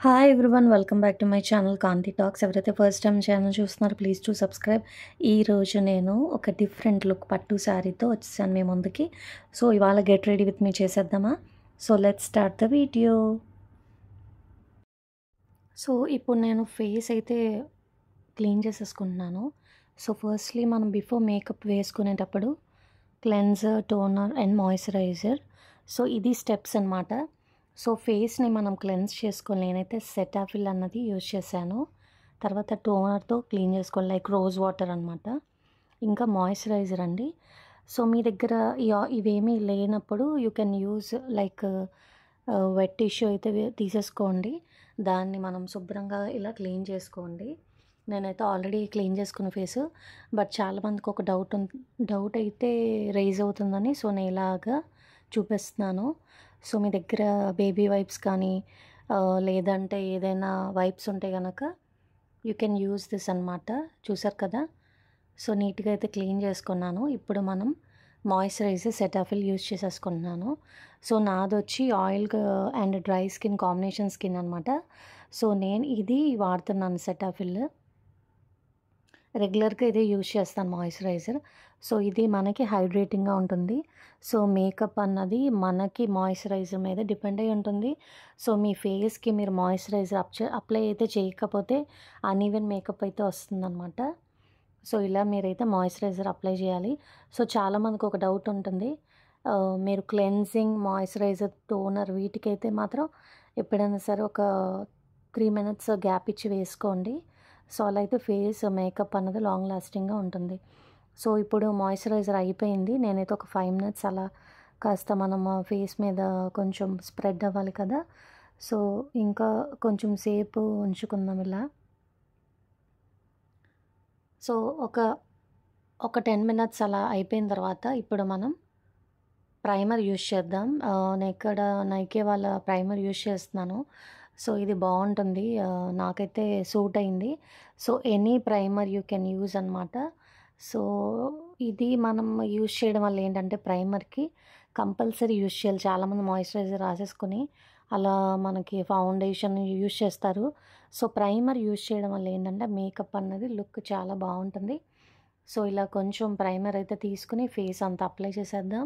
Hi everyone welcome back to my channel Kanthi talks. ఎవరైతే first time channel చూస్తున్నారో please to subscribe. ఈరోజు నేను ఒక డిఫరెంట్ లుక్ పట్టు శారీతో వచ్చేసాను మీ ముందుకి. సో ఇవాళ గెట్ రెడీ విత్ మీ చేసేద్దామా? So let's start the video. So ఇప్పుడు నేను ఫేస్ అయితే క్లీన్ చేసేసుకుంటున్నాను. సో ఫస్ట్లీ మనం బిఫోర్ మేకప్ వేసుకునేటప్పుడు cleanser, toner and moisturiser. So ఇది స్టెప్స్ అనమాట. సో ఫేస్ని మనం క్లెన్స్ చేసుకొని నేనైతే సెటాఫిల్ అన్నది యూజ్ చేశాను. తర్వాత టోనర్తో క్లీన్ చేసుకోవాలి, లైక్ రోజ్ వాటర్ అనమాట. ఇంకా మాయిశ్చరైజర్ అండి. సో మీ దగ్గర ఇవేమీ లేనప్పుడు you can use like wet tissue అయితే తీసేసుకోండి. దాన్ని మనం శుభ్రంగా ఇలా క్లీన్ చేసుకోండి. నేనైతే ఆల్రెడీ క్లీన్ చేసుకున్న ఫేసు, బట్ చాలామందికి ఒక డౌట్ అయితే రైజ్ అవుతుందని సో నేను ఇలాగా చూపిస్తున్నాను. సో మీ దగ్గర బేబీ వైప్స్ కానీ లేదంటే ఏదైనా వైప్స్ ఉంటే కనుక యూ కెన్ యూజ్ దిస్ అనమాట. చూసారు కదా. సో నీట్గా అయితే క్లీన్ చేసుకున్నాను. ఇప్పుడు మనం మాయిశ్చరైజర్ సెటాఫిల్ యూజ్ చేసేసుకుంటున్నాను. సో నాది వచ్చి oil and dry skin combination skin అనమాట. సో నేను ఇది వాడుతున్నాను సెటాఫిల్. రెగ్యులర్గా ఇదే యూజ్ చేస్తాను మాయిశ్చరైజర్. సో ఇది మనకి హైడ్రేటింగ్గా ఉంటుంది. సో మేకప్ అన్నది మనకి మాయిశ్చరైజర్ మీద డిపెండ్ అయి ఉంటుంది. సో మీ ఫేస్కి మీరు మాయిశ్చరైజర్ అప్లై అయితే చేయకపోతే అన్ఈవెన్ మేకప్ అయితే వస్తుందన్నమాట. సో ఇలా మీరైతే మాయిశ్చరైజర్ అప్లై చేయాలి. సో చాలామందికి ఒక డౌట్ ఉంటుంది, మీరు క్లెన్జింగ్, మాయిశ్చరైజర్, టోనర్ వీటికైతే మాత్రం ఎప్పుడైనా సరే ఒక 3 minutes గ్యాప్ ఇచ్చి వేసుకోండి. సో అలా అయితే ఫేస్ మేకప్ అన్నది లాంగ్ లాస్టింగ్గా ఉంటుంది. సో ఇప్పుడు మాయిశ్చరైజర్ అయిపోయింది. నేనైతే ఒక 5 minutes అలా కాస్త మనం ఫేస్ మీద కొంచెం స్ప్రెడ్ అవ్వాలి కదా. సో ఇంకా కొంచెం సేపు ఉంచుకుందాం ఇలా. సో ఒక 10 minutes అలా అయిపోయిన తర్వాత ఇప్పుడు మనం ప్రైమర్ యూజ్ చేద్దాం. నేను ఇక్కడ నైకే వాళ్ళ ప్రైమర్ యూజ్ చేస్తున్నాను. సో ఇది బాగుంటుంది, నాకైతే సూట్ అయింది. So any primer you can use అనమాట. సో ఇది మనం యూజ్ చేయడం వల్ల ఏంటంటే ప్రైమర్కి కంపల్సరీ యూజ్ చేయాలి. చాలామంది మాయిశ్చరైజర్ రాసేసుకుని అలా మనకి ఫౌండేషన్ యూజ్ చేస్తారు. సో ప్రైమర్ యూజ్ చేయడం వల్ల ఏంటంటే మేకప్ అన్నది లుక్ చాలా బాగుంటుంది. సో ఇలా కొంచెం ప్రైమర్ అయితే తీసుకుని ఫేస్ అంతా అప్లై చేసేద్దాం.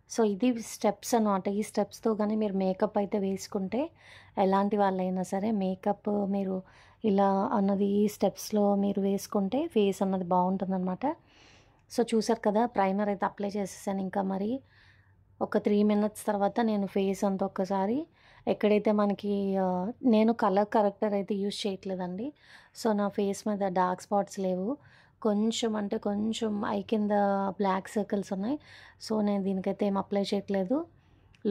సో ఇది స్టెప్స్ అనమాట. ఈ స్టెప్స్తో కానీ మీరు మేకప్ అయితే వేసుకుంటే ఎలాంటి వాళ్ళైనా సరే మేకప్ మీరు ఇలా అన్నది ఈ స్టెప్స్లో మీరు వేసుకుంటే ఫేస్ అన్నది బాగుంటుందన్నమాట. సో చూసారు కదా, ప్రైమర్ అయితే అప్లై చేసేసాను. ఇంకా మరి ఒక 3 minutes తర్వాత నేను ఫేస్ అంతా ఒక్కసారి ఎక్కడైతే మనకి నేను కలర్ కరెక్టర్ అయితే యూజ్ చేయట్లేదండి. సో నా ఫేస్ మీద డార్క్ స్పాట్స్ లేవు. కొంచెం అంటే కొంచెం ఐ కింద బ్లాక్ సర్కిల్స్ ఉన్నాయి. సో నేను దీనికైతే ఏం అప్లై చేయట్లేదు.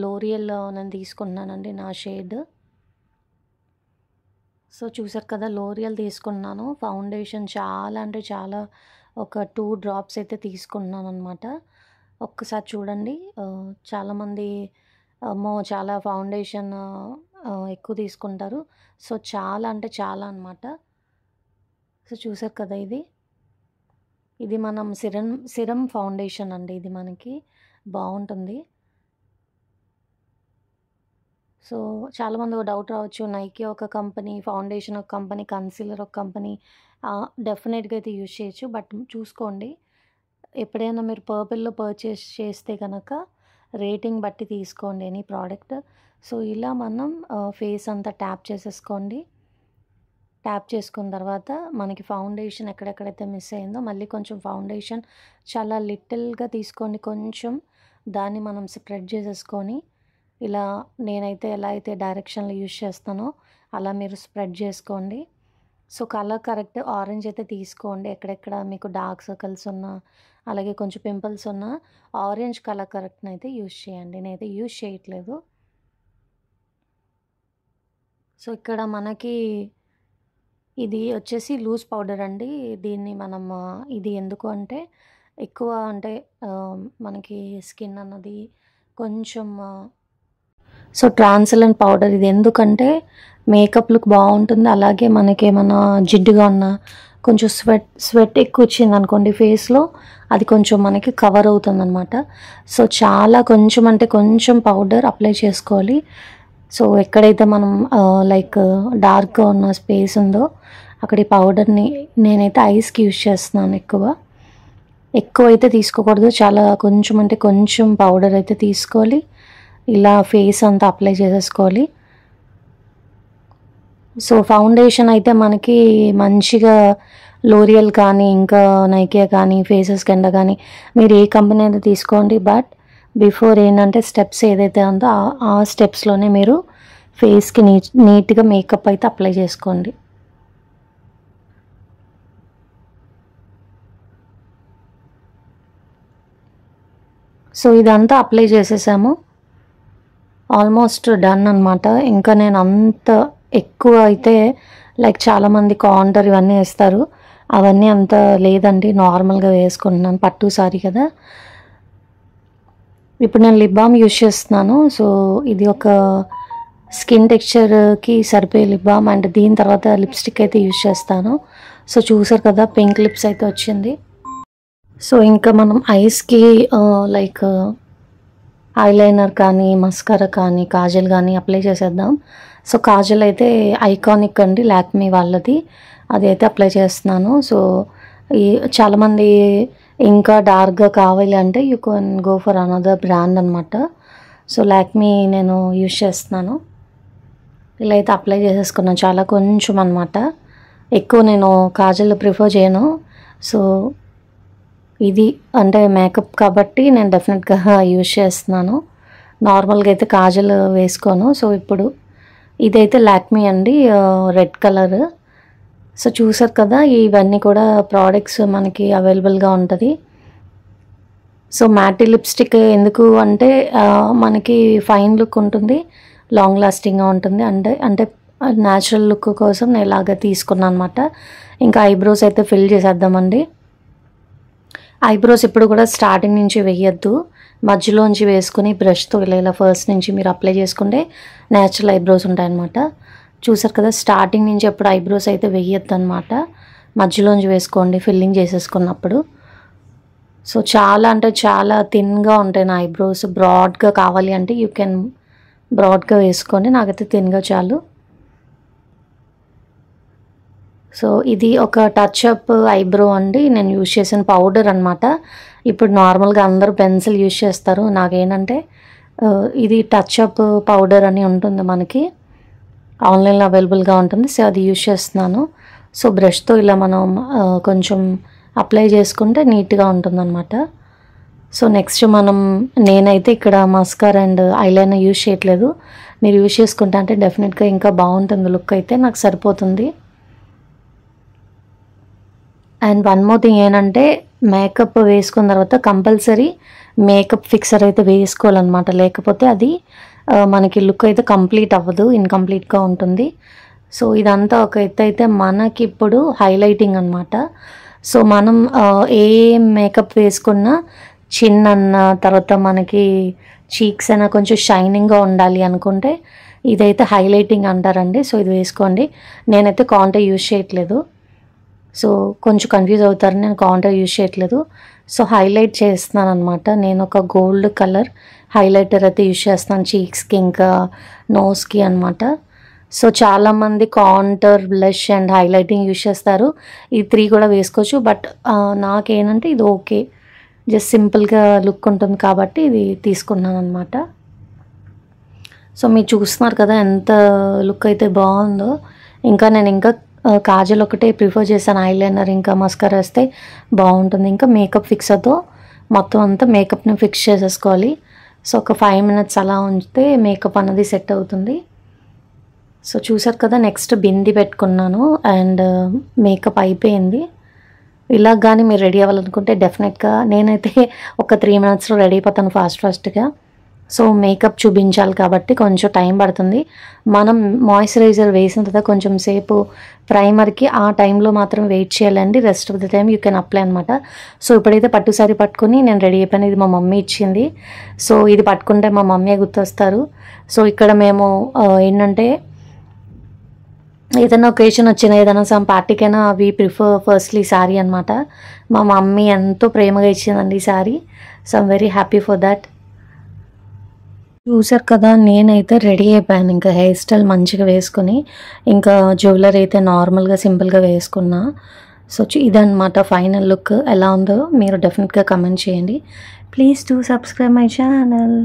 లోరియల్ నేను తీసుకున్నానండి నా షేడ్. సో చూసారు కదా, లోరియల్ తీసుకున్నాను. ఫౌండేషన్ చాలా అంటే చాలా ఒక 2 drops అయితే తీసుకున్నాను అనమాట. ఒక్కసారి చూడండి. చాలామంది చాలా ఫౌండేషన్ ఎక్కువ తీసుకుంటారు. సో చాలా అంటే చాలా అనమాట. సో చూసారు కదా, ఇది మనం సిరం ఫౌండేషన్ అండి. ఇది మనకి బాగుంటుంది. సో చాలామంది ఒక డౌట్ రావచ్చు, నైకే ఒక కంపెనీ, ఫౌండేషన్ ఒక కంపెనీ, కన్సీలర్ ఒక కంపెనీ. డెఫినెట్గా అయితే యూజ్ చేయొచ్చు, బట్ చూసుకోండి. ఎప్పుడైనా మీరు పర్పుల్లో పర్చేస్ చేస్తే కనుక రేటింగ్ బట్టి తీసుకోండి ఎనీ ప్రోడక్ట్. సో ఇలా మనం ఫేస్ అంతా ట్యాప్ చేసేసుకోండి. ట్యాప్ చేసుకున్న తర్వాత మనకి ఫౌండేషన్ ఎక్కడెక్కడైతే మిస్ అయిందో మళ్ళీ కొంచెం ఫౌండేషన్ చాలా లిటిల్గా తీసుకోండి. కొంచెం దాన్ని మనం స్ప్రెడ్ చేసేసుకొని ఇలా నేనైతే ఎలా అయితే డైరెక్షన్లో యూజ్ చేస్తానో అలా మీరు స్ప్రెడ్ చేసుకోండి. సో కలర్ కరెక్ట్ ఆరెంజ్ అయితే తీసుకోండి. ఎక్కడెక్కడ మీకు డార్క్ సర్కిల్స్ ఉన్నా అలాగే కొంచెం పింపుల్స్ ఉన్నా ఆరెంజ్ కలర్ కరెక్ట్ని అయితే యూజ్ చేయండి. నేనైతే యూజ్ చేయట్లేదు. సో ఇక్కడ మనకి ఇది వచ్చేసి లూజ్ పౌడర్ అండి. దీన్ని మనం ఇది ఎందుకు అంటే ఎక్కువ అంటే మనకి స్కిన్ అన్నది కొంచెం సో ట్రాన్స్పరెంట్ పౌడర్ ఇది ఎందుకంటే మేకప్ లుక్ బాగుంటుంది. అలాగే మనకి ఏమైనా జిడ్డుగా ఉన్నా కొంచెం స్వెట్ ఎక్కువ వచ్చింది అనుకోండి ఫేస్లో, అది కొంచెం మనకి కవర్ అవుతుంది అనమాట. సో చాలా కొంచెం అంటే కొంచెం పౌడర్ అప్లై చేసుకోవాలి. సో ఎక్కడైతే మనం లైక్ డార్క్గా ఉన్న స్పేస్ ఉందో అక్కడ ఈ పౌడర్ని నేనైతే ఐస్కి యూజ్ చేస్తున్నాను. ఎక్కువైతే తీసుకోకూడదు, చాలా కొంచెం అంటే కొంచెం పౌడర్ అయితే తీసుకోవాలి. ఇలా ఫేస్ అంతా అప్లై చేసేసుకోవాలి. సో ఫౌండేషన్ అయితే మనకి మంచిగా లోరియల్ కానీ ఇంకా నైకే కానీ ఫేసెస్ కింద కానీ మీరు ఏ కంపెనీ అయితే తీసుకోండి. బట్ బిఫోర్ ఏంటంటే స్టెప్స్ ఏదైతే ఉందో ఆ స్టెప్స్లోనే మీరు ఫేస్కి నీట్గా మేకప్ అయితే అప్లై చేసుకోండి. సో ఇదంతా అప్లై చేసేసాము, ఆల్మోస్ట్ డన్ అనమాట. ఇంకా నేను అంత ఎక్కువ అయితే లైక్ చాలామంది కాంటర్ ఇవన్నీ వేస్తారు, అవన్నీ అంత లేదండి, నార్మల్గా వేసుకుంటున్నాను. పట్టు సారీ కదా. ఇప్పుడు నేను లిప్ బామ్ యూజ్ చేస్తున్నాను. సో ఇది ఒక స్కిన్ టెక్స్చర్కి సరిపోయే లిప్ బామ్, అండ్ దీని తర్వాత లిప్స్టిక్ అయితే యూజ్ చేస్తాను. సో చూసారు కదా, పింక్ లిప్స్ అయితే వచ్చింది. సో ఇంకా మనం ఐస్కి లైక్ ఐలైనర్ కానీ మస్కారా కానీ కాజల్ కానీ అప్లై చేసేద్దాం. సో కాజల్ అయితే ఐకానిక్ అండి, లాక్మీ వాళ్ళది, అది అయితే అప్లై చేస్తున్నాను. సో ఈ చాలామంది ఇంకా డార్క్గా కావాలి అంటే you can go for another brand అనమాట. సో లాక్మీ నేను యూజ్ చేస్తున్నాను. ఇలా అయితే అప్లై చేసేసుకున్నాను, చాలా కొంచెం అనమాట, ఎక్కువ నేను కాజల్ ప్రిఫర్ చేయను. సో ఇది అంటే మేకప్ కాబట్టి నేను డెఫినెట్గా యూజ్ చేస్తున్నాను, నార్మల్గా అయితే కాజల్ వేసుకోను. సో ఇప్పుడు ఇదైతే లాక్మీ అండి, రెడ్ కలర్. సో చూసారు కదా, ఇవన్నీ కూడా ప్రోడక్ట్స్ మనకి అవైలబుల్గా ఉంటుంది. సో మ్యాటీ లిప్స్టిక్ ఎందుకు అంటే మనకి ఫైన్ లుక్ ఉంటుంది, లాంగ్ లాస్టింగ్గా ఉంటుంది, అంటే న్యాచురల్ లుక్ కోసం నేను ఇలాగ తీసుకున్నాను అనమాట. ఇంకా ఐబ్రోస్ అయితే ఫిల్ చేసేద్దామండి. ఐబ్రోస్ ఇప్పుడు కూడా స్టార్టింగ్ నుంచి వేయద్దు, మధ్యలోంచి వేసుకుని బ్రష్తో ఇలా ఫస్ట్ నుంచి మీరు అప్లై చేసుకుంటే న్యాచురల్ ఐబ్రోస్ ఉంటాయన్నమాట. చూసారు కదా, స్టార్టింగ్ నుంచి ఎప్పుడు ఐబ్రోస్ అయితే వేయద్దు అనమాట, మధ్యలోంచి వేసుకోండి ఫిల్లింగ్ చేసేసుకున్నప్పుడు. సో చాలా అంటే చాలా థిన్గా ఉంటాయి నా ఐబ్రోస్. బ్రాడ్గా కావాలి అంటే యూ కెన్ బ్రాడ్గా వేసుకోండి, నాకైతే థిన్గా చాలు. సో ఇది ఒక టచ్ అప్ ఐబ్రో అండి, నేను యూజ్ చేసిన పౌడర్ అనమాట. ఇప్పుడు నార్మల్గా అందరూ పెన్సిల్ యూజ్ చేస్తారు, నాకేంటంటే ఇది టచ్ అప్ పౌడర్ అని ఉంటుంది, మనకి ఆన్లైన్లో అవైలబుల్గా ఉంటుంది. సో అది యూజ్ చేస్తున్నాను. సో బ్రష్తో ఇలా మనం కొంచెం అప్లై చేసుకుంటే నీట్గా ఉంటుందన్నమాట. సో నెక్స్ట్ నేనైతే ఇక్కడ మస్కారా అండ్ ఐలైనర్ యూజ్ చేయట్లేదు, మీరు యూజ్ చేసుకుంటా అంటే డెఫినెట్గా ఇంకా బాగుంటుంది లుక్, అయితే నాకు సరిపోతుంది. అండ్ వన్ మోర్ థింగ్ ఏంటంటే మేకప్ వేసుకున్న తర్వాత కంపల్సరీ మేకప్ ఫిక్సర్ అయితే వేసుకోవాలన్నమాట, లేకపోతే అది మనకి లుక్ అయితే కంప్లీట్ అవ్వదు, ఇన్కంప్లీట్గా ఉంటుంది. సో ఇదంతా ఒక ఎత్తు అయితే మనకి ఇప్పుడు హైలైటింగ్ అనమాట. సో మనం ఏ మేకప్ వేసుకున్నా చిన్న తర్వాత మనకి చీక్స్ అయినా కొంచెం షైనింగ్గా ఉండాలి అనుకుంటే ఇదైతే హైలైటింగ్ అంటారండి. సో ఇది వేసుకోండి. నేనైతే కాంటూర్ యూజ్ చేయట్లేదు, సో కొంచెం కన్ఫ్యూజ్ అవుతారు, నేను కాంటూర్ యూజ్ చేయట్లేదు. సో హైలైట్ చేస్తున్నాను అనమాట. నేను ఒక గోల్డ్ కలర్ హైలైటర్ అయితే యూజ్ చేస్తున్నాను చీక్స్కి ఇంకా నోస్కి అనమాట. సో చాలామంది contour, blush and highlighting use చేస్తారు, ఈ 3 కూడా వేసుకోవచ్చు. బట్ నాకేంటంటే ఇది ఓకే, జస్ట్ సింపుల్గా లుక్ ఉంటుంది కాబట్టి ఇది తీసుకున్నాను అనమాట. సో మీరు చూస్తున్నారు కదా ఎంత లుక్ అయితే బాగుందో. నేను ఇంకా కాజల్ ఒకటే ప్రిఫర్ చేశాను, ఐలైనర్ ఇంకా మస్కారా వేస్తే బాగుంటుంది. ఇంకా మేకప్ ఫిక్సర్తో మొత్తం అంతా మేకప్ని ఫిక్స్ చేసేసుకోవాలి. సో ఒక 5 minutes అలా ఉంచితే మేకప్ అన్నది సెట్ అవుతుంది. సో చూసారు కదా, నెక్స్ట్ బింది పెట్టుకున్నాను అండ్ మేకప్ అయిపోయింది. ఇలా కానీ మీరు రెడీ అవ్వాలనుకుంటే డెఫినెట్గా నేనైతే ఒక 3 minutesలో రెడీ అయిపోతాను ఫాస్ట్గా. సో మేకప్ చూపించాలి కాబట్టి కొంచెం టైం పడుతుంది. మనం మాయిశ్చరైజర్ వేసిన తర్వాత కొంచెం సేపు ప్రైమర్కి ఆ టైంలో మాత్రం వెయిట్ చేయాలండి, rest of the time you can apply అనమాట. సో ఇప్పుడైతే పట్టు సారీ పట్టుకుని నేను రెడీ అయిపోయాను. ఇది మా మమ్మీ ఇచ్చింది. సో ఇది పట్టుకుంటే మా మమ్మీ గుర్తొస్తారు. సో ఇక్కడ మేము ఏంటంటే ఏదైనా ఒకేషన్ వచ్చినా ఏదైనా సమ్ పార్టీకైనా అవి ప్రిఫర్ ఫస్ట్లీ శారీ అనమాట. మా మమ్మీ ఎంతో ప్రేమగా ఇచ్చిందండి ఈ sari. So I'm very happy for that. చూసారు కదా! నేనైతే రెడీ అయిపోయాను. ఇంకా హెయిర్ స్టైల్ మంచిగా వేసుకొని, ఇంకా జ్యువెలరీ అయితే నార్మల్‌గా సింపుల్‌గా వేసుకున్నా. సో, ఇదనమాట ఫైనల్ లుక్. ఎలా ఉందో మీరు డెఫినిట్‌గా కామెంట్ చేయండి. Please do subscribe my channel.